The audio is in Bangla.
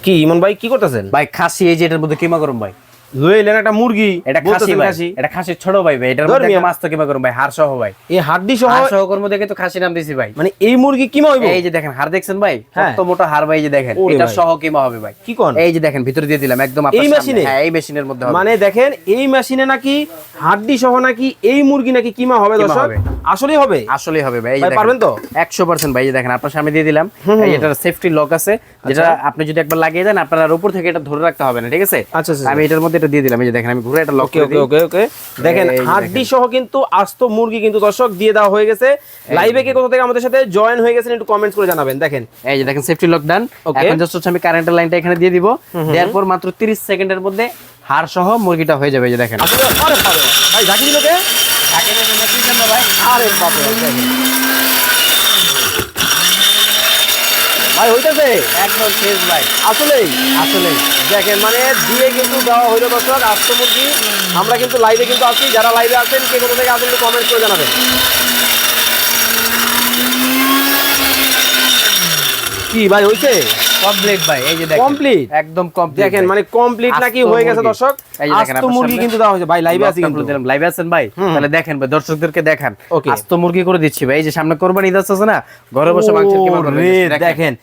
কি ইমন ভাই কি করতেছেন? ভাই খাসি এই যে এটার মধ্যে কিমা করুন ভাই, লইলেন একটা মুরগি, এটা খাসি ভাই, এটা খাসির ছোট ভাই ভাই, এটার মধ্যে একটা মাছ তো কিমা করুন ভাই, হাড় সহ ভাই, এই হাড্ডি সহ, হাড় সহ কর্ম দেখে তো খাসি নাম দিছি ভাই। মানে এই মুরগি কিমা হইব? এই যে দেখেন হাড় দেখছেন ভাই, হ্যাঁ। কত মোটা হাড় ভাই, এই যে দেখেন এটা সহ কিমা হবে ভাই। কি কোন? এই যে দেখেন ভিতরে দিয়ে দিলাম একদম আপনার এই সামনে। মেশিনে? হ্যাঁ এই মেশিনের মধ্যে হবে। মানে দেখেন এই মেশিনে নাকি হাড্ডি সহ নাকি এই মুরগি নাকি কিমা হবে দর্শক? হবে। আসলেই হবে? আসলেই হবে ভাই। এই যে ভাই দেখেন পারবেন তো? 100% ভাই। এই যে দেখেন আপনার সামনে দিয়ে দিলাম, এই এটার সেফটি লক আছে, যেটা আপনি যদি একবার লাগিয়ে দেন আপনার উপর থেকে এটা ধরে রাখতে হবে না, ঠিক আছে? আচ্ছা, আচ্ছা। আমি এটার মধ্যে এটা দিয়ে দিলাম, এই যে দেখেন আমি ঘুরে এটা লক ওকে করে ওকে দিই। ওকে ওকে দেখেন এই যে হাড্ডি সহ কিন্তু আস্ত মুরগি কিন্তু দর্শক দিয়ে দেওয়া হয়ে গেছে। লাইভে কে কোথা থেকে আমাদের সাথে জয়েন হয়ে গেছেন একটু কমেন্টস করে জানাবেন। দেখেন এই যে দেখেন সেফটি লক ডান। Okay. এখন জাস্ট হচ্ছে আমি কারেন্টের লাইনটা এখানে দিয়ে দিব, দেওয়ার পর মাত্র 30 সেকেন্ডের মধ্যে হাড় সহ মুরগিটা হয়ে যাবে। এই যে দেখেন আসলে আরে বাবা ভাই ঝাঁকি দিল কে? ভাই, আরে বাবা দেখেন ভাই হইতাছে একদম শেষ ভাই, আসলেই আসলেই দেখেন মানে দিয়ে কিন্তু দেওয়া হইলো দর্শক আস্ত মুরগি। আমরা কিন্তু লাইভে কিন্তু আছি, যারা লাইভে আছেন কে কোথা থেকে আছেন একটু কমেন্টস করে জানাবেন। কি ভাই হইছে? কমপ্লিট ভাই। এই যে দেখেন কমপ্লিট একদম কমপ্লিট দেখেন মানে কমপ্লিট নাকি আস্ত হয়ে গেছে মুরগি। দর্শক? এই যে দেখেন আস্ত আপনার মুরগি সামনে কিন্তু দেওয়া হয়েছে ভাই, লাইভে আছি কিন্তু। লাইভে আছেন ভাই, তাহলে দেখেন ভাই দর্শকদেরকে দেখান Okay. আস্ত মুরগি করে দিচ্ছি ভাই। এই যে সামনে কোরবানি ঈদ আসছে না, ঘরে বসে মাংসের কিমা করবেন। ওরে, দেখেন